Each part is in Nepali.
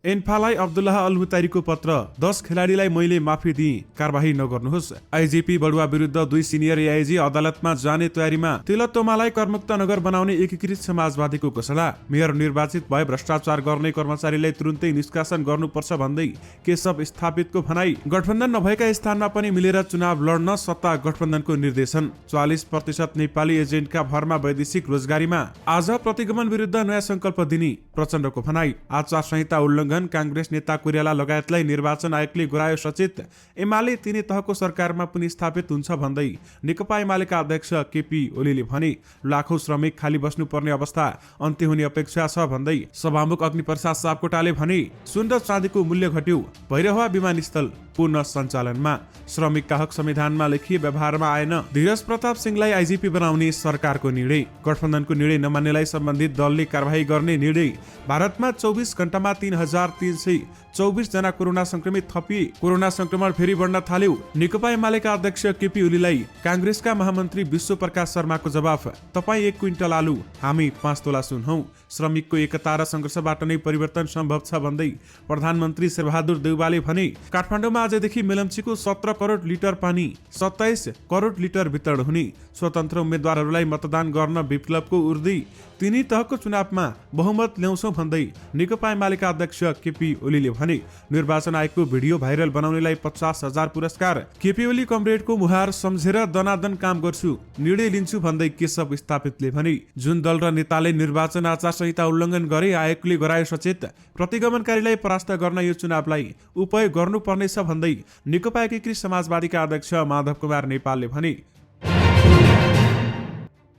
एन्फालाई अब्दुल्लाह अल मुतारीको पत्र, 10 खेलाडीलाई मैले माफी दिएँ, कारबाही नगर्नुहोस्। आइजिपी बडुवा विरुद्ध 2 सिनियर एआइजी अदालतमा जाने तयारीमा। तिलोत्तमालाई करमुक्त नगर बनाउने एकीकृत समाजवादीको घोषणा। मेयर निर्वाचित भए भ्रष्टाचार गर्ने कर्मचारीलाई तुरुन्तै निष्कासन गर्नुपर्छ भन्दै केशव स्थापितको भनाई। गठबन्धन नभएका स्थानमा पनि मिलेर चुनाव लड्न सत्ता गठबन्धनको निर्देशन। 44% नेपाली एजेन्टका भरमा वैदेशिक रोजगारीमा। आज प्रतिगमन विरुद्ध नयाँ संकल्प दिने प्रचण्डको भनाई। आचार संहिता उल्लङ्घन कांग्रेस नेता कोइराला लगायतलाई निर्वाचन आयोगले गरायो सचेत। एमाले तिनै तहको सरकारमा पनि स्थापित हुन्छ भन्दै नेकपा एमालेका अध्यक्ष केपी ओलीले भने लाखौं श्रमिक खाली बस्नुपर्ने अवस्था अन्त्य हुने अपेक्षा छ भन्दै सभामुख अग्निप्रसाद सापकोटाले भने सुन र चाँदीको मूल्य घट्यो, भैरहवा विमानस्थल पुनः सञ्चालनमा। श्रमिकका हक संविधानमा लेखिए व्यवहारमा आएन। धीरज प्रताप सिंहलाई आइजिपी बनाउने सरकारको निर्णय। गठबन्धनको निर्णय नमान्नेलाई सम्बन्धित दलले कारबाही गर्ने निर्णय। भारतमा 24 घण्टामा 3,324 जना कोरोना संक्रमित थपिए। कोरोना संक्रमण फेरि बढ्न थाल्यो। नेकपा एमालेका अध्यक्ष केपी ओलीलाई कांग्रेसका महामन्त्री विश्व प्रकाश शर्माको जवाफ, तपाईँ 1 क्विन्टल आलु, हामी 5 तोला सुन हौ। श्रमिकको एकता र संघर्षबाट नै परिवर्तन सम्भव छ भन्दै प्रधानमन्त्री शेरबहादुर देउवाले भने काठमाडौँमा आजदेखि मेलम्चीको 17 करोड लिटर पानी 27 करोड लिटर वितरण हुने। स्वतन्त्र उम्मेद्वारहरूलाई मतदान गर्न विप्लवको उर्दी। तिनै तहको चुनावमा बहुमत ल्याउँछौं भन्दै नेकपा एमालेका अध्यक्ष केपी ओलीले भने निर्वाचन आयोगको भिडियो भाइरल बनाउनेलाई 50,000 पुरस्कार। केपी ओली कमरेडको मुहार सम्झेर दनादन काम गर्छु, निर्णय लिन्छु भन्दै केशव स्थापितले भने जुन दल र नेताले निर्वाचन आचार संहिता उल्लङ्घन गरे आयोगले गरायो सचेत। प्रतिगमनकारीलाई परास्त गर्न यो चुनावलाई उपयोग गर्नुपर्नेछ भन्दै नेकपा एकीकृत समाजवादीका अध्यक्ष माधव कुमार नेपालले भने।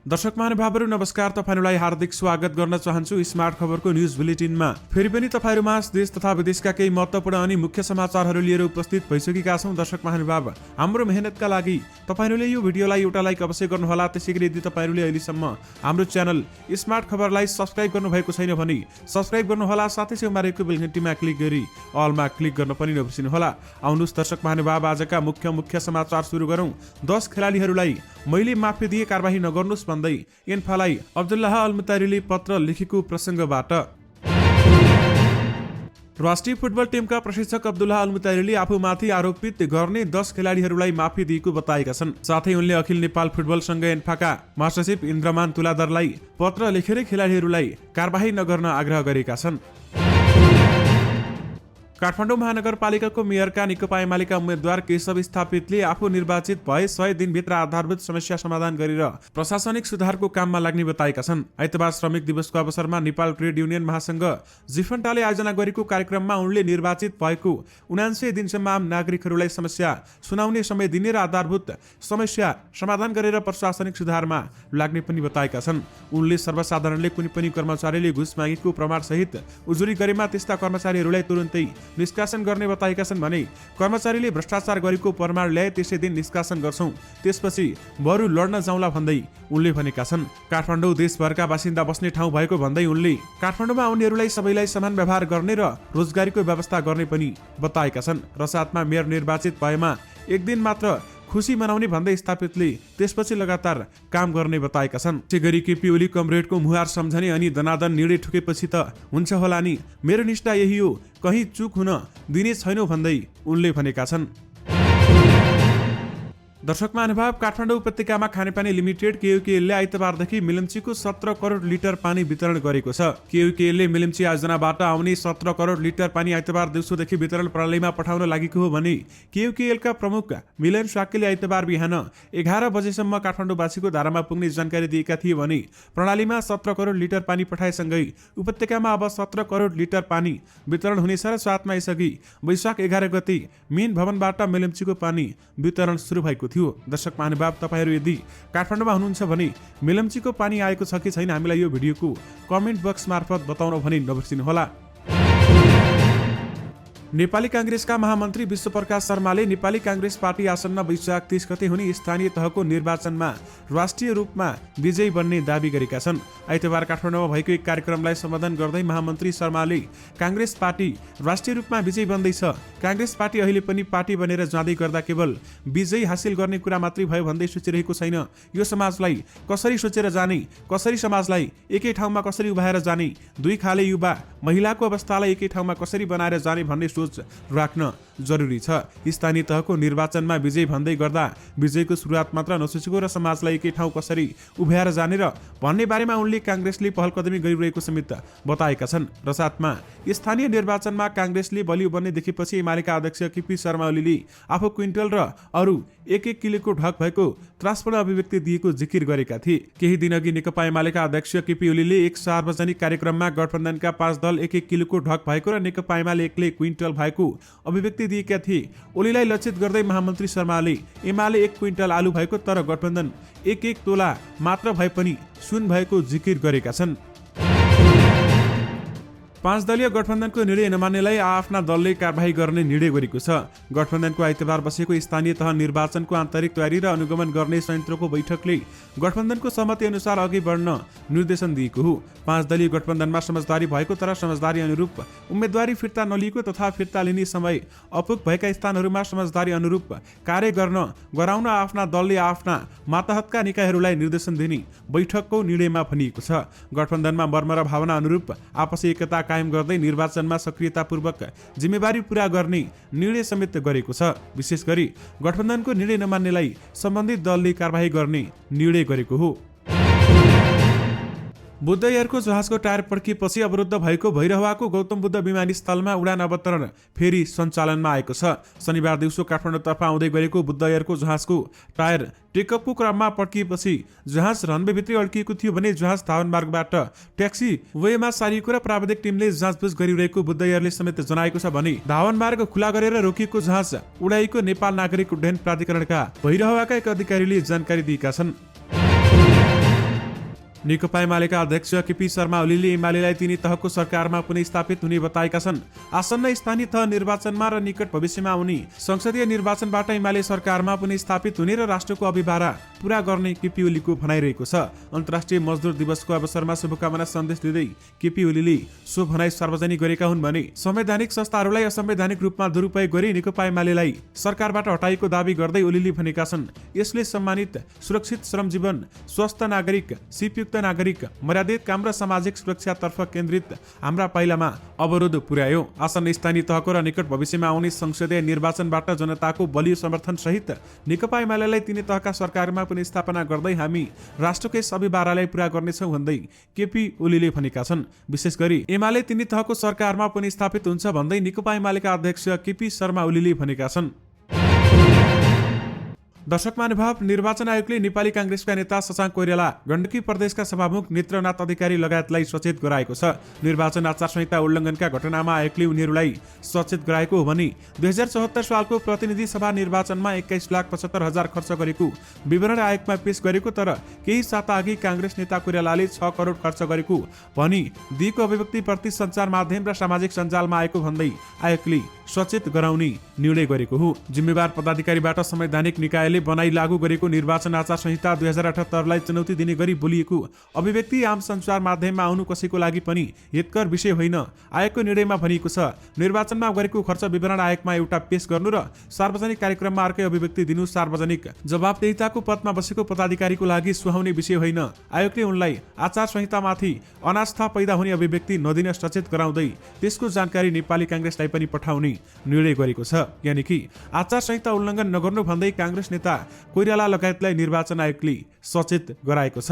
दर्शक महानुभावहरू नमस्कार, तपाईहरुलाई हार्दिक स्वागत गर्न चाहन्छु स्मार्ट खबरको न्यूज बुलेटिनमा। फेरि पनि तपाईहरुमा देश तथा विदेशका केही महत्त्वपूर्ण अनि मुख्य समाचारहरू लिएर उपस्थित भइसकेका छौं। दर्शक महानुभाव, हाम्रो मेहनतका लागि तपाईहरुले यो भिडियोलाई एउटा लाइक अवश्य गर्नुहोला। त्यसैगरी यदि तपाईहरुले अहिलेसम्म हाम्रो च्यानल स्मार्ट खबरलाई सब्स्क्राइब गर्नुभएको छैन भने सब्स्क्राइब गर्नुहोला। साथै छेउमा रहेको बेल घण्टीमा क्लिक गरी अलमा क्लिक गर्न पनि नबिर्सनुहोला। आउनुहोस् दर्शक महानुभाव, आजका मुख्य समाचार सुरु गरौं। 10 खेलाडीहरूलाई मैले माफी दिए, कारबाही नगर्नुस् भन्दै एन्फालाई अब्दुल्लाह अल मुतारीले पत्र लेखेको प्रसंगबाट। राष्ट्रिय फुटबल टिमका प्रशिक्षक अब्दुल्लाह अल मुतारीले आफूमाथि आरोपित गर्ने 10 खेलाडीहरूलाई माफी दिएको बताएका छन्। साथै उनले अखिल नेपाल फुटबल संघ एन्फाका महासचिव इन्द्रमान तुलाधरलाई पत्र लेखेर खेलाडीहरूलाई कारबाही नगर्न आग्रह गरेका छन्। काठमाडौँ महानगरपालिकाको मेयरका नेकपा एमालेका उम्मेद्वार केशव स्थापितले आफू निर्वाचित भए 100 दिनभित्र आधारभूत समस्या समाधान गरेर प्रशासनिक सुधारको काममा लाग्ने बताएका छन्। आइतबार श्रमिक दिवसको अवसरमा नेपाल ट्रेड युनियन महासंघ जिफन्टाले आयोजना गरेको कार्यक्रममा उनले निर्वाचित भएको 79 दिनसम्म आम नागरिकहरूलाई समस्या सुनाउने समय दिने र आधारभूत समस्या समाधान गरेर प्रशासनिक सुधारमा लाग्ने पनि बताएका छन्। उनले सर्वसाधारणले कुनै पनि कर्मचारीले घुस मागेको प्रमाण सहित उजुरी गरेमा त्यस्ता कर्मचारीहरूलाई तुरुन्तै निष्कासन गर्ने बताएका छन् भने कर्मचारीले भ्रष्टाचार गरेको प्रमाण ल्याए त्यसै दिन निष्कासन गर्छौं, त्यसपछि बरु लड्न जाउँला भन्दै उनले भनेका छन्। काठमाडौँ देशभरका बासिन्दा बस्ने ठाउँ भएको भन्दै उनले काठमाडौँमा आउनेहरूलाई सबैलाई समान व्यवहार गर्ने र रोजगारीको व्यवस्था गर्ने पनि बताएका छन्। र साथमा मेयर निर्वाचित भएमा 1 दिन मात्र खुसी मनाउने भन्दै स्थापितले त्यसपछि लगातार काम गर्ने बताएका छन्। त्यसैगरी केपी ओली कमरेडको मुहार सम्झने अनि दनादन निर्णय ठुकेपछि त हुन्छ होला नि, मेरो निष्ठा यही हो, कहीँ चुक हुन दिने छैनौ भन्दै उनले भनेका छन्। दर्शक महानुभाव, काठमाडौँ उपत्यकामा खानेपानी लिमिटेड केयुकेएलले आइतबारदेखि मेलम्चीको 17 करोड लिटर पानी वितरण गरेको छ। केयुकेएलले मेलम्ची आयोजनाबाट आउने 17 करोड लिटर पानी आइतबार दिउँसोदेखि वितरण प्रणालीमा पठाउन लागेको हो भने केयुकेएलका प्रमुख मिलन साक्यले आइतबार बिहान 11 बजेसम्म काठमाडौँवासीको धारामा पुग्ने जानकारी दिएका थिए भने प्रणालीमा 17 करोड लिटर पानी पठाएसँगै उपत्यकामा अब 17 करोड लिटर पानी वितरण हुनेछ र साथमा यसअघि वैशाख 11 गते मेन भवनबाट मेलम्चीको पानी वितरण सुरु भएको थियो। दर्शक महानुभाव, तपाईहरु यदि काठमाडौँमा हुनुहुन्छ भने मेलम्चीको पानी आएको छ कि छैन हामीलाई यो भिडियोको कमेन्ट बक्स मार्फत बताउन भनी नबिर्सिनुहोला। नेपाली कांग्रेसका महामन्त्री विश्वप्रकाश शर्माले नेपाली कांग्रेस पार्टी आसन्न वैशाख 30 गते हुने स्थानीय तहको निर्वाचनमा राष्ट्रिय रूपमा विजयी बन्ने दावी गरेका छन्। आइतबार काठमाडौँमा भएको एक कार्यक्रमलाई सम्बोधन गर्दै महामन्त्री शर्माले कांग्रेस पार्टी राष्ट्रिय रूपमा विजयी बन्दैछ, कांग्रेस पार्टी अहिले पनि पार्टी बनेर जाँदै गर्दा केवल विजयी हासिल गर्ने कुरा मात्रै भयो भन्दै सोचिरहेको छैन। यो समाजलाई कसरी सोचेर जाने, कसरी समाजलाई एकै ठाउँमा कसरी उभाएर जाने, दुई खाले युवा महिलाको अवस्थालाई एकै ठाउँमा कसरी बनाएर जाने भन्ने सोच राख्न जरुरी छ। स्थानीय तहको निर्वाचनमा विजय भन्दै गर्दा विजयको सुरुवात मात्र नसोचेको र समाजलाई एकै ठाउँ कसरी उभ्याएर जाने र भन्ने बारेमा उनले कांग्रेसले पहलकदमी गरिरहेको समेत बताएका छन्। र साथमा स्थानीय निर्वाचनमा कांग्रेसले बलियो बन्ने देखेपछि एमालेका अध्यक्ष केपी शर्मा ओलीले आफू क्विन्टल र अरू 1-1 किलोको ढक भएको त्रासपूर्ण अभिव्यक्ति दिएको जिकिर गरेका थिए। केही दिनअघि नेकपा एमालेका अध्यक्ष केपी ओलीले एक सार्वजनिक कार्यक्रममा गठबन्धनका 5 दल 1-1 किलोको ढक भएको र नेकपा एमाले एक्लै क्विन्टल भएको अभिव्यक्ति दिएका थिए। ओलीलाई लक्षित गर्दै महामन्त्री शर्माले एमाले 1 क्विन्टल आलु भएको तर गठबन्धन 1-1 तोला मात्र भए पनि सुन भएको जिकिर गरेका छन्। 5 दलीय गठबन्धनको निर्णय नमान्नेलाई आफ्ना दलले कारबाही गर्ने निर्णय गरेको छ। गठबन्धनको आइतबार बसेको स्थानीय तह निर्वाचनको आन्तरिक तयारी र अनुगमन गर्ने संयन्त्रको बैठकले गठबन्धनको सहमति अनुसार अघि बढ्न निर्देशन दिएको हो। 5 दलीय गठबन्धनमा समझदारी भएको तर समझदारी अनुरूप उम्मेदवारी फिर्ता नलिएको तथा फिर्ता लिने समय अपुग भएका स्थानहरूमा समझदारी अनुरूप कार्य गराउन आफ्ना दलले आफ्ना मातहतका निकायहरूलाई निर्देशन दिने बैठकको निर्णयमा भनिएको छ। गठबन्धनमा मर्म र भावना अनुरूप आपसी एकता कायम गर्दै निर्वाचनमा सक्रियतापूर्वक जिम्मेवारी पूरा गर्ने निर्णय समेत गरेको छ। विशेष गरी गठबन्धनको निर्णय नमान्नेलाई सम्बन्धित दलले कारबाही गर्ने निर्णय गरेको हो। बुद्ध एयरको जहाजको टायर पड्किएपछि अवरुद्ध भएको भैरहवाको गौतम बुद्ध विमानस्थलमा उडान अवतरण फेरि सञ्चालनमा आएको छ। शनिबार दिउँसो काठमाडौँतर्फ आउँदै गरेको बुद्ध एयरको जहाजको टायर टेकअपको क्रममा पड्किएपछि जहाज रनवेभित्रै अड्किएको थियो भने जहाज धावन मार्गबाट ट्याक्सी वेमा सारिएको र प्राविधिक टिमले जाँचबुझ गरिरहेको बुद्ध एयरले समेत जनाएको छ भने धावन मार्ग खुला गरेर रोकिएको जहाज उडाइको नेपाल नागरिक उड्डयन प्राधिकरणका भैरहवाका एक अधिकारीले जानकारी दिएका छन्। नेकपा एमालेका अध्यक्ष केपी शर्मा ओलीले एमालेलाई तिनी तहको सरकारमा पुनः स्थापित हुने बताएका छन्। आसन्न स्थानीय तह निर्वाचनमा र निकट भविष्यमा आउने संसदीय निर्वाचनबाट एमाले सरकारमा पुनः स्थापित हुने र राष्ट्रको अभिभारा पूरा गर्ने केपी ओलीको भनाइरहेको छ। अन्तर्राष्ट्रिय मजदुर दिवसको अवसरमा शुभकामना सन्देश दिँदै केपी ओलीले सो भनाइ सार्वजनिक गरेका हुन् भने संवैधानिक संस्थाहरूलाई असंवैधानिक रूपमा दुरुपयोग गरी नेकपा एमालेलाई सरकारबाट हटाएको दावी गर्दै ओलीले भनेका छन्, यसले सम्मानित सुरक्षित श्रमजीवन स्वस्थ नागरिक सिपयुक्त नागरिक मर्यादित काम र सामाजिक सुरक्षातर्फ केन्द्रित हाम्रा पाइलामा अवरोध पुर्यायो। आसन्न स्थानीय तहको र निकट भविष्यमा आउने संसदीय निर्वाचनबाट जनताको बलियो समर्थन सहित नेकपा एमालेलाई तिनी तहका सरकारमा पुनः स्थापना गर्दै हामी राष्ट्रकै सबै बारालाई पूरा गर्नेछौँ भन्दै केपी ओलीले भनेका छन्। विशेष गरी एमाले तिनी तहको सरकारमा पुनः स्थापित हुन्छ भन्दै नेकपा एमालेका अध्यक्ष केपी शर्मा ओलीले भनेका छन्। दर्शक महानुभाव, निर्वाचन आयोगले नेपाली कांग्रेसका नेता शशाङ्क कोइराला, गण्डकी प्रदेशका सभामुख नेत्रनाथ अधिकारी लगायतलाई सचेत गराएको छ। निर्वाचन आचार संहिता उल्लङ्घनका घटनामा आयोगले उनीहरूलाई सचेत गराएको हो भने 2074 सालको प्रतिनिधि सभा निर्वाचनमा 21,75,000 खर्च गरेको विवरण आयोगमा पेश गरेको तर केही साता अघि कांग्रेस नेता कोइरालाले 6 करोड खर्च गरेको भनी दिएको अभिव्यक्ति प्रति सञ्चार माध्यम र सामाजिक सञ्जालमा आएको भन्दै आयोगले सचेत गराउने निर्णय गरेको हो। जिम्मेवार पदाधिकारीबाट संवैधानिक निकायले बनाई लागू गरेको निर्वाचन आचार संहिता 2078लाई चुनौती दिने गरी बोलिएको अभिव्यक्ति आम सञ्चार माध्यममा आउनु कसैको लागि पनि हितकर विषय होइन। आयोगको निर्णयमा भनिएको छ, निर्वाचनमा गरेको खर्च विवरण आयोगमा एउटा पेश गर्नु र सार्वजनिक कार्यक्रममा अर्कै अभिव्यक्ति दिनु सार्वजनिक जवाबदेहिताको पदमा बसेको पदाधिकारीको लागि सुहाउने विषय होइन। आयोगले उनलाई आचार संहितामाथि अनास्था पैदा हुने अभिव्यक्ति नदिन सचेत गराउँदै त्यसको जानकारी नेपाली कांग्रेसलाई पनि पठाउने निर्णय गरेको छ। यानि कि आचार संहिता उल्लङ्घन नगर्नु भन्दै कांग्रेस नेता कोइराला लगायतलाई निर्वाचन आयोगले सचेत गराएको छ।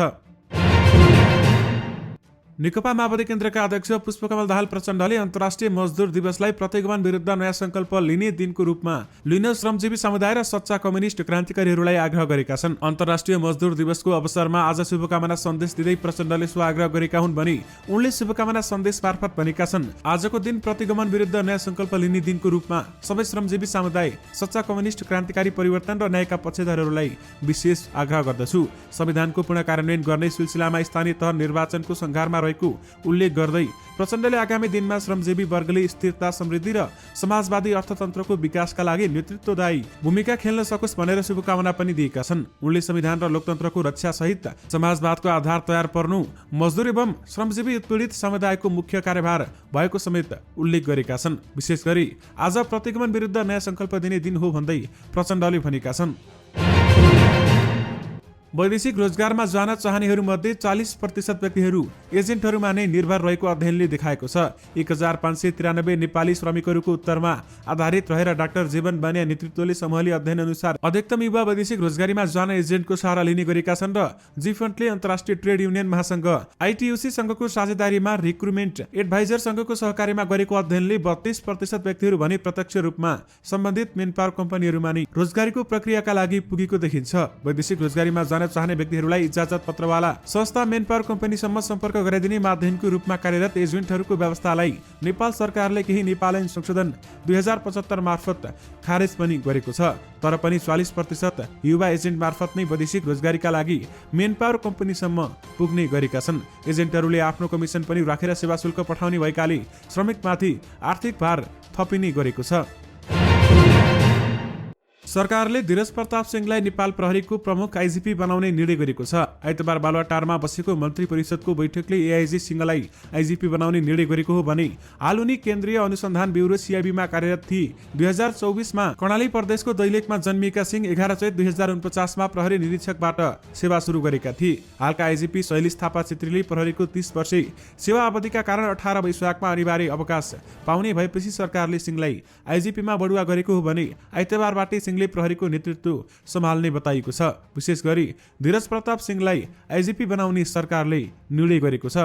नेकपा माओवादी केन्द्रका अध्यक्ष पुष्पकमल दाहाल प्रचण्डले अन्तर्राष्ट्रिय मजदुर दिवसलाई प्रतिगमन विरुद्ध नयाँ संकल्प लिने दिनको रूपमा लिन श्रमजीवी समुदाय र सच्चा कम्युनिस्ट क्रान्तिकारीहरूलाई आग्रह गरेका छन्। अन्तर्राष्ट्रिय मजदुर दिवसको अवसरमा आज शुभकामना सन्देश दिँदै प्रचण्डले सो आग्रह गरेका हुन् भने उनले शुभकामना सन्देश मार्फत भनेका छन्, आजको दिन प्रतिगमन विरुद्ध नयाँ संकल्प लिने दिनको रूपमा सबै श्रमजीवी समुदाय, सच्चा कम्युनिस्ट क्रान्तिकारी परिवर्तन र न्यायका पक्षधरहरूलाई विशेष आग्रह गर्दछु। संविधानको पूर्ण कार्यान्वयन गर्ने सिलसिलामा स्थानीय तह निर्वाचनको संघारमा रहेको उल्लेख गर्दै प्रचण्डले आगामी दिनमा श्रमजीवी वर्गले स्थिरता, समृद्धि र समाजवादी अर्थतन्त्रको विकासका लागि नेतृत्वदायी भूमिका खेल्न सकोस् भनेर शुभकामना पनि दिएका छन्। उनले संविधान र लोकतन्त्रको रक्षा सहित समाजवादको आधार तयार पर्नु, मजदुर एवं श्रमजीवी उत्पीडित समुदायको मुख्य कार्यभार भएको समेत उल्लेख गरेका छन्। विशेष गरी आज प्रतिगमन विरुद्ध नयाँ संकल्प दिने दिन हो भन्दै प्रचण्डले भनेका छन्। वैदेशिक रोजगारमा जान चाहनेहरूमध्ये 40% व्यक्तिहरू एजेन्टहरूमा नै निर्भर रहेको अध्ययनले देखाएको छ। 1593 नेपाली श्रमिकहरूको उत्तरमा आधारित रहेर डाक्टर जीवन बानिया नेतृत्वले समूहले अध्ययन अनुसार अधिकतम युवा वैदेशिक रोजगारीमा जान एजेन्टको सहारा लिने गरेका छन् र जिफन्टले अन्तर्राष्ट्रिय ट्रेड युनियन महासंघ आइटियुसी संघको साझेदारीमा रिक्रुटमेन्ट एडभाइजर संघको सहकार्यमा गरेको अध्ययनले 32% व्यक्तिहरू भने प्रत्यक्ष रूपमा सम्बन्धित मेनपावर कम्पनीहरूमा नै रोजगारीको प्रक्रियाका लागि पुगेको देखिन्छ। वैदेशिक रोजगारीमा चाहने व्यक्तिहरूलाई इजाजत पत्रवाला संस्था मेनपावर कम्पनीसम्म सम्पर्क गराइदिने माध्यमको रूपमा कार्यरत एजेन्टहरूको व्यवस्थालाई नेपाल सरकारले केही नेपाल ऐन संशोधन 2075 मार्फत खारेज पनि गरेको छ। तर पनि 40% युवा एजेन्ट मार्फत नै वैदेशिक रोजगारीका लागि मेनपावर कम्पनीसम्म पुग्ने गरेका छन्। एजेन्टहरूले आफ्नो कमिसन पनि राखेर सेवा शुल्क पठाउने भएकाले श्रमिकमाथि आर्थिक भार थपिने गरेको छ। सरकारले धीरज प्रताप सिंहलाई नेपाल प्रहरीको प्रमुख आइजिपी बनाउने निर्णय गरेको छ। आइतबार बालुवाटारमा बसेको मन्त्री परिषदको बैठकले एआइजी सिंहलाई आइजिपी बनाउने निर्णय गरेको हो भने हाल उनी केन्द्रीय अनुसन्धान ब्युरो सीआईबीमा कार्यरत थिए। 2024मा कर्णाली प्रदेशको दैलेखमा जन्मिएका सिंह 11 चैत 2049मा प्रहरी निरीक्षकबाट सेवा सुरु गरेका थिए। हालका आइजिपी शैलेश थापा छेत्रीले प्रहरीको 30 वर्षे सेवा अवधिका कारण 18 वैशाखमा अनिवार्य अवकाश पाउने भएपछि सरकारले सिंहलाई आइजिपीमा बढुवा गरेको हो भने आइतबारबाटै सिंहले प्रहरीको नेतृत्व सम्हाल्ने बताइएको छ। विशेष गरी धीरज प्रताप सिंहलाई आइजिपी बनाउने सरकारले निर्णय गरेको छ।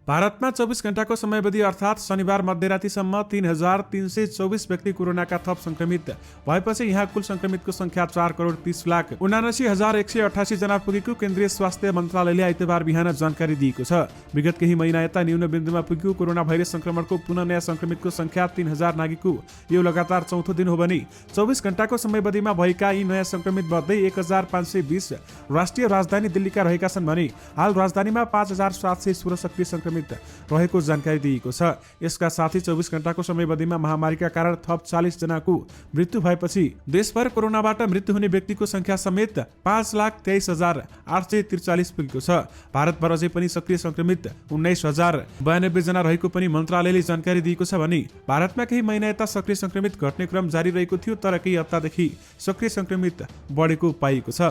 भारतमा 24 घण्टाको समयावधि अर्थात् शनिबार मध्यरातीसम्म 3324 व्यक्ति कोरोनाका थप संक्रमित भएपछि यहाँ कुल संक्रमितको संख्या 4,30,79,188 जना पुगेको केन्द्रीय स्वास्थ्य मन्त्रालयले आइतबार बिहान जानकारी दिएको छ। विगत केही महिना यता न्यून बिन्दुमा पुगेको कोरोना भाइरस संक्रमणको पुनः नयाँ संक्रमितको संख्या 3000 नागेको यो लगातार चौथो दिन हो भने 24 घण्टाको समयावधिमा भएका यी नयाँ संक्रमित मध्ये 1520 राष्ट्रिय राजधानी दिल्लीका रहेका छन् भने हाल राजधानीमा 5716 सक्रिय संक्रमित रहेको जानकारी दिएको छ। यसका साथै 24 घण्टाको समयावधिमा महामारीका कारण थप 40 जनाको मृत्यु भएपछि देशभर कोरोनाबाट मृत्यु हुने व्यक्तिको संख्या समेत 5,23,843 पुगेको छ। भारतभर अझै पनि सक्रिय संक्रमित 19,092 जना रहेको पनि मन्त्रालयले जानकारी दिएको छ भने भारतमा केही महिना यता सक्रिय संक्रमित घट्ने क्रम जारी रहेको थियो, तर केही हप्तादेखि सक्रिय संक्रमित बढेको पाइएको छ।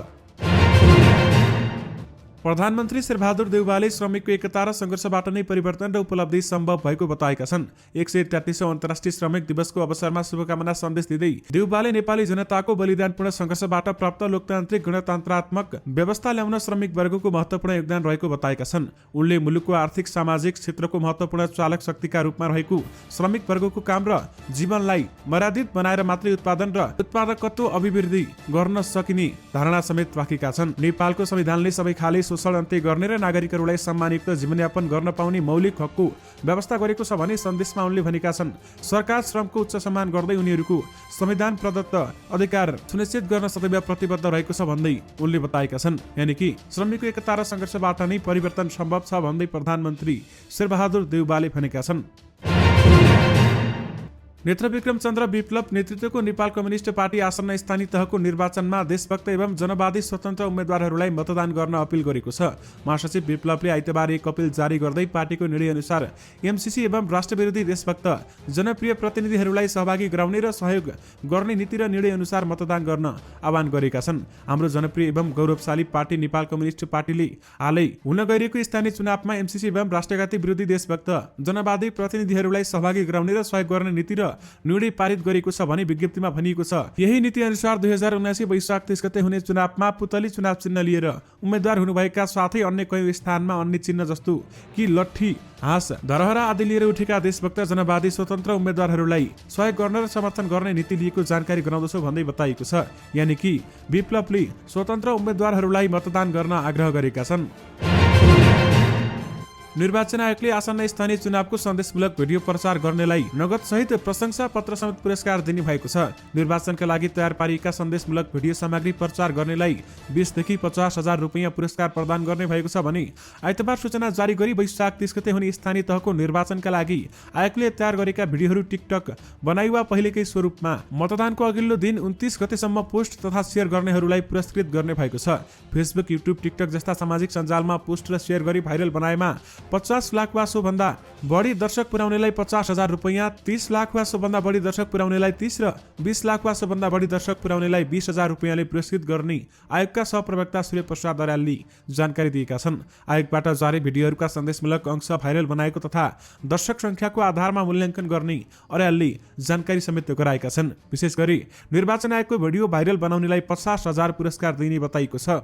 प्रधानमन्त्री शेरबहादुर देउवाले श्रमिकको एकता र संघर्षबाट नै परिवर्तन र उपलब्धि सम्भव भएको बताएका छन्। 133औं अन्तर्राष्ट्रिय श्रमिक दिवसको अवसरमा शुभकामना सन्देश दिँदै देउवाले नेपाली जनताको बलिदानपूर्ण संघर्षबाट प्राप्त लोकतान्त्रिक गणतन्त्रात्मक व्यवस्था ल्याउन श्रमिक वर्गको महत्त्वपूर्ण योगदान रहेको बताएका छन्। उनले मुलुकको आर्थिक सामाजिक क्षेत्रको महत्त्वपूर्ण चालक शक्तिका रूपमा रहेको श्रमिक वर्गको काम र जीवनलाई मर्यादित बनाएर मात्रै उत्पादन र उत्पादकत्व अभिवृद्धि गर्न सकिने धारणा समेत राखेका छन्। नेपालको संविधानले सबै खाले शोषण अन्त्य गर्ने र नागरिकहरूलाई सम्मानयुक्त जीवनयापन गर्न पाउने मौलिक हकको व्यवस्था गरेको छ भने सन्देशमा उनले भनेका छन् सरकार श्रमको उच्च सम्मान गर्दै उनीहरूको संविधान प्रदत्त अधिकार सुनिश्चित गर्न सदैव प्रतिबद्ध रहेको छ भन्दै उनले बताएका छन्। यानि कि श्रमिकको एकता र संघर्षबाट नै परिवर्तन सम्भव छ भन्दै प्रधानमन्त्री शेरबहादुर देउवाले भनेका छन्। नेत्रविक्रम चन्द्र विप्लव नेतृत्वको नेपाल कम्युनिस्ट पार्टी आसन्न स्थानीय तहको निर्वाचनमा देशभक्त एवं जनवादी स्वतन्त्र उम्मेद्वारहरूलाई मतदान गर्न अपिल गरेको छ। महासचिव विप्लवले आइतबार एक अपिल जारी गर्दै पार्टीको निर्णय अनुसार एमसीसी एवं राष्ट्रविरोधी देशभक्त जनप्रिय प्रतिनिधिहरूलाई सहभागी गराउने र सहयोग गर्ने नीति र निर्णय अनुसार मतदान गर्न आह्वान गरेका छन्। हाम्रो जनप्रिय एवं गौरवशाली पार्टी नेपाल कम्युनिस्ट पार्टीले हालै हुन गइरहेको स्थानीय चुनावमा एमसीसी एवं राष्ट्रघाती विरोधी देशभक्त जनवादी प्रतिनिधिहरूलाई सहभागी गराउने र सहयोग गर्ने नीति र निर्णय पारित गरेको छ भने विज्ञप्तिमा भनिएको छ। यही नीति अनुसार 2079 वैशाख 30 गते हुने चुनावमा पुतली चुनाव चिन्ह लिएर उम्मेद्वार हुनुभएका साथै अन्य कयौं स्थानमा अन्य चिन्ह जस्तो कि लट्ठी, हाँस, धरहरा आदि लिएर उठेका देशभक्त जनवादी स्वतन्त्र उम्मेद्वारहरूलाई सहयोग गर्न र समर्थन गर्ने नीति लिएको जानकारी गराउँदछु भन्दै बताइएको छ। यानि कि विप्लवले स्वतन्त्र उम्मेद्वारहरूलाई मतदान गर्न आग्रह गरेका छन्। निर्वाचन आयोगले आसन्न स्थानीय चुनावको सन्देशमूलक भिडियो प्रचार गर्नेलाई नगद सहित प्रशंसा पत्र समेत पुरस्कार दिने भएको छ। निर्वाचनका लागि तयार पारिएका सन्देशमूलक भिडियो सामग्री प्रचार गर्नेलाई 20 देखि 50,000 रुपैयाँ पुरस्कार प्रदान गर्ने भएको छ भने आइतबार सूचना जारी गरी वैशाख 30 गते हुने स्थानीय तहको निर्वाचनका लागि आयोगले तयार गरेका भिडियोहरू टिकटक बनाई वा पहिलेकै स्वरूपमा मतदानको अघिल्लो दिन 29 गतेसम्म पोस्ट तथा शेयर गर्नेहरूलाई पुरस्कृत गर्ने भएको छ। फेसबुक, युट्युब, टिकटक जस्ता सामाजिक सञ्जालमा पोस्ट र शेयर गरी भाइरल बनाएमा 50 लाख वा सोभन्दा बढी दर्शक पुर्याउनेलाई 50,000 रुपैयाँ, 30 लाख वा सोभन्दा बढी दर्शक पुर्याउनेलाई 30 र 20 लाख वा सोभन्दा बढी दर्शक पुर्याउनेलाई 20,000 रुपैयाँले पुरस्कृत गर्ने आयोगका सहप्रवक्ता सूर्य प्रसाद अर्यालले जानकारी दिएका छन्। आयोगबाट जारी भिडियोहरूका सन्देशमूलक अंश भाइरल बनाएको तथा दर्शक संख्याको आधारमा मूल्याङ्कन गर्ने अर्यालले जानकारी समेत गराएका छन्। विशेष गरी निर्वाचन आयोगको भिडियो भाइरल बनाउनेलाई 50,000 पुरस्कार दिने बताइएको छ।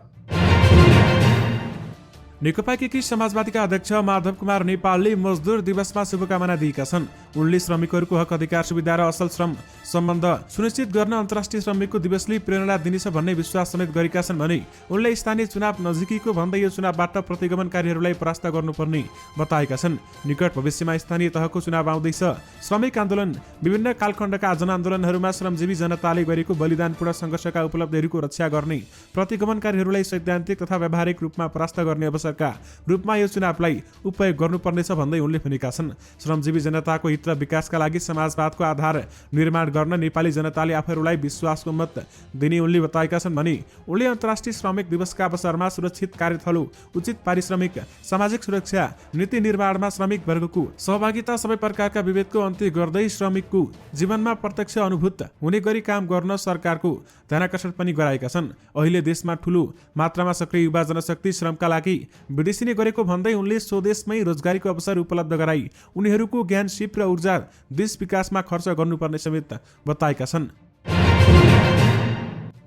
नेकपा एकीकृत समाजवादीका अध्यक्ष माधव कुमार नेपालले मजदुर दिवसमा शुभकामना दिएका छन्। उनले श्रमिकहरूको हक, अधिकार, सुविधा र असल श्रम सम्बन्ध सुनिश्चित गर्न अन्तर्राष्ट्रिय श्रमिकको दिवसले प्रेरणा दिनेछ भन्ने विश्वास समेत गरेका छन् भने उनले स्थानीय चुनाव नजिकैको भन्दै यो चुनावबाट प्रतिगमनकारीहरूलाई परास्त गर्नुपर्ने बताएका छन्। निकट भविष्यमा स्थानीय तहको चुनाव आउँदैछ। श्रमिक आन्दोलन, विभिन्न कालखण्डका जनआन्दोलनहरूमा श्रमजीवी जनताले गरेको बलिदानपूर्ण सङ्घर्षका उपलब्धिहरूको रक्षा गर्ने, प्रतिगमनकारीहरूलाई सैद्धान्तिक तथा व्यावहारिक रूपमा परास्त गर्ने अवसरका रूपमा यो चुनावलाई उपयोग गर्नुपर्नेछ भन्दै उनले भनेका छन्। श्रमजीवी जनताको हित र विकासका लागि समाजवादको आधार निर्माण गर्न नेपाली जनताले आफूहरूलाई विश्वासको मत दिने उनले बताएका छन् भने उनले अन्तर्राष्ट्रिय श्रमिक दिवसका अवसरमा सुरक्षित कार्यथलो, उचित पारिश्रमिक, सामाजिक सुरक्षा नीति निर्माणमा श्रमिक वर्गको सहभागिता, सबै प्रकारका विभेदको अन्त्य गर्दै श्रमिकको जीवनमा प्रत्यक्ष अनुभूत हुने गरी काम गर्न सरकारको ध्यानाकर्षण पनि गराएका छन्। अहिले देशमा ठूलो मात्रामा सक्रिय युवा जनशक्ति श्रमका लागि विदेशिने गरेको भन्दै उनले स्वदेशमै रोजगारीको अवसर उपलब्ध गराई उनीहरूको ज्ञान, सिप र ऊर्जा देश विकासमा खर्च गर्नुपर्ने समेत बताएका छन्।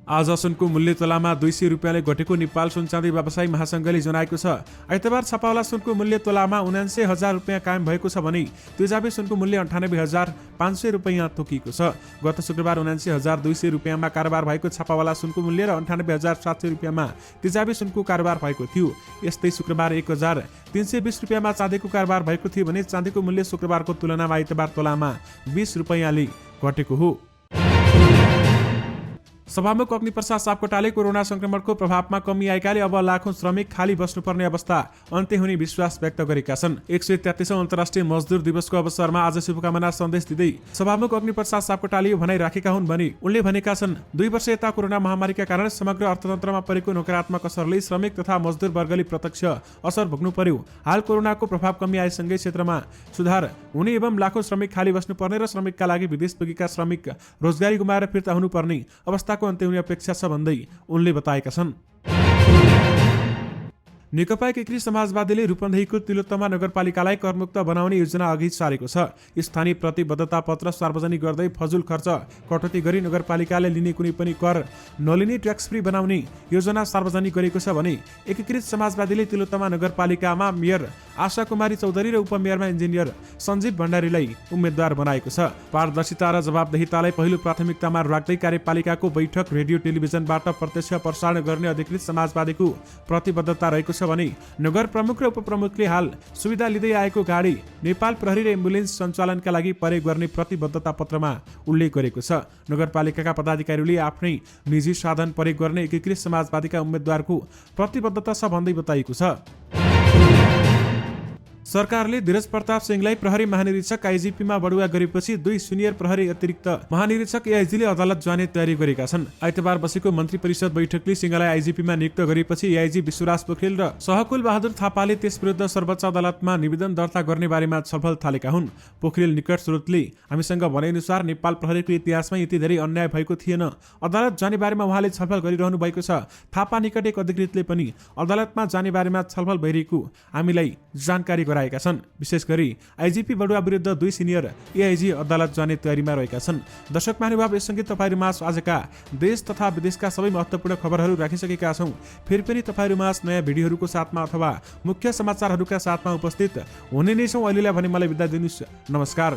आज सुनको मूल्य तोलामा 200 रुपियाँले घटेको नेपाल सुन चाँदी व्यवसायी महासंघले जनाएको छ। आइतबार छापावाला सुनको मूल्य तोलामा 79,000 रुपियाँ कायम भएको छ भने तेजाबी सुनको मूल्य 98,500 रुपियाँ तोकिएको छ। गत शुक्रबार 79,200 रुपियाँमा कारोबार भएको छापावाला सुनको मूल्य र 98,700 रुपियाँमा तेजाबी सुनको कारोबार भएको थियो। यस्तै शुक्रबार 1,320 रुपियाँमा चाँदीको कारोबार भएको थियो भने चाँदीको मूल्य शुक्रबारको तुलनामा आइतबार तोलामा 20 रुपियाँले घटेको हो। सभामुख अग्निप्रसाद सापकोटाले कोरोना संक्रमणको प्रभावमा कमी आएकाले अब लाखौं श्रमिक खाली बस्नुपर्ने अवस्था अन्त्य हुने विश्वास व्यक्त गरेका छन्। 133औं अन्तर्राष्ट्रिय मजदुर दिवसको अवसरमा आज शुभकामना सन्देश दिँदै सभामुख अग्निप्रसाद सापकोटाले यो भनाइ राखेका हुन् भने उनले भनेका छन्, 2 वर्ष यता कोरोना महामारीका कारण समग्र अर्थतन्त्रमा परेको नकारात्मक असरले श्रमिक तथा मजदुर वर्गले प्रत्यक्ष असर भोग्नु पर्यो। हाल कोरोनाको प्रभाव कमी आएसँगै क्षेत्रमा सुधार हुने एवं लाखौं श्रमिक खाली बस्नुपर्ने र श्रमिकका लागि विदेश पुगेका श्रमिक रोजगारी गुमाएर फिर्ता हुनुपर्ने अवस्थाको अन्त्य हुने अपेक्षा छ भन्दै उनले बताएका छन्। नेकपा एकीकृत समाजवादीले रूपन्देहीको तिलोत्तमा नगरपालिकालाई करमुक्त बनाउने योजना अघि सारेको छ। स्थानीय प्रतिबद्धता पत्र सार्वजनिक गर्दै फजुल खर्च कटौती गरी नगरपालिकाले लिने कुनै पनि कर नलिने ट्याक्स फ्री बनाउने योजना सार्वजनिक गरेको छ भने एकीकृत समाजवादीले तिलोत्तमा नगरपालिकामा मेयर आशा कुमारी चौधरी र उपमेयरमा इन्जिनियर सञ्जीव भण्डारीलाई उम्मेद्वार बनाएको छ। पारदर्शिता र जवाबदेहितालाई पहिलो प्राथमिकतामा राख्दै कार्यपालिकाको बैठक, रेडियो, टेलिभिजनबाट प्रत्यक्ष प्रसारण गर्ने अधिकृत समाजवादीको प्रतिबद्धता रहेको छ भने नगर प्रमुख र उपप्रमुखले हाल सुविधा लिँदै आएको गाडी, नेपाल प्रहरी र एम्बुलेन्स सञ्चालनका लागि प्रयोग गर्ने प्रतिबद्धता पत्रमा उल्लेख गरेको छ। नगरपालिकाका पदाधिकारीले आफ्नै निजी साधन प्रयोग गर्ने एकीकृत समाजवादीका उम्मेद्वारको प्रतिबद्धता छ भन्दै बताइएको छ। सरकारले धीरज प्रताप सिंहलाई प्रहरी महानिरीक्षक आइजिपीमा बढुवा गरेपछि 2 सिनियर प्रहरी अतिरिक्त महानिरीक्षक एआइजीले अदालत जाने तयारी गरेका छन्। आइतबार बसेको मन्त्री परिषद बैठकले सिंहलाई आइजिपीमा नियुक्त गरेपछि एआइजी विश्वराज पोखरेल र सहकुल बहादुर थापाले त्यस विरुद्ध सर्वोच्च अदालतमा निवेदन दर्ता गर्ने बारेमा छलफल थालेका हुन्। पोखरेल निकट स्रोतले हामीसँग भनेअनुसार नेपाल प्रहरीको इतिहासमा यति धेरै अन्याय भएको थिएन। अदालत जाने बारेमा उहाँले छलफल गरिरहनु भएको छ। थापा निकट एक अधिकृतले पनि अदालतमा जाने बारेमा छलफल भइरहेको हामीलाई जानकारी गराएका छन्। विशेष गरी आइजिपी बडुवा विरुद्ध 2 सिनियर एआइजी अदालत जाने तयारीमा रहेका छन्। दर्शक महानुभाव, यससँगै तपाईहरुमा आजका देश तथा विदेशका सबै महत्त्वपूर्ण खबरहरू राखिसकेका छौं। फेरि पनि तपाईहरुमा नयाँ भिडियोहरूको साथमा अथवा मुख्य समाचारहरूका साथमा उपस्थित हुने नै छौं। अहिलेलाई भने मलाई बिदा दिनुस्। नमस्कार।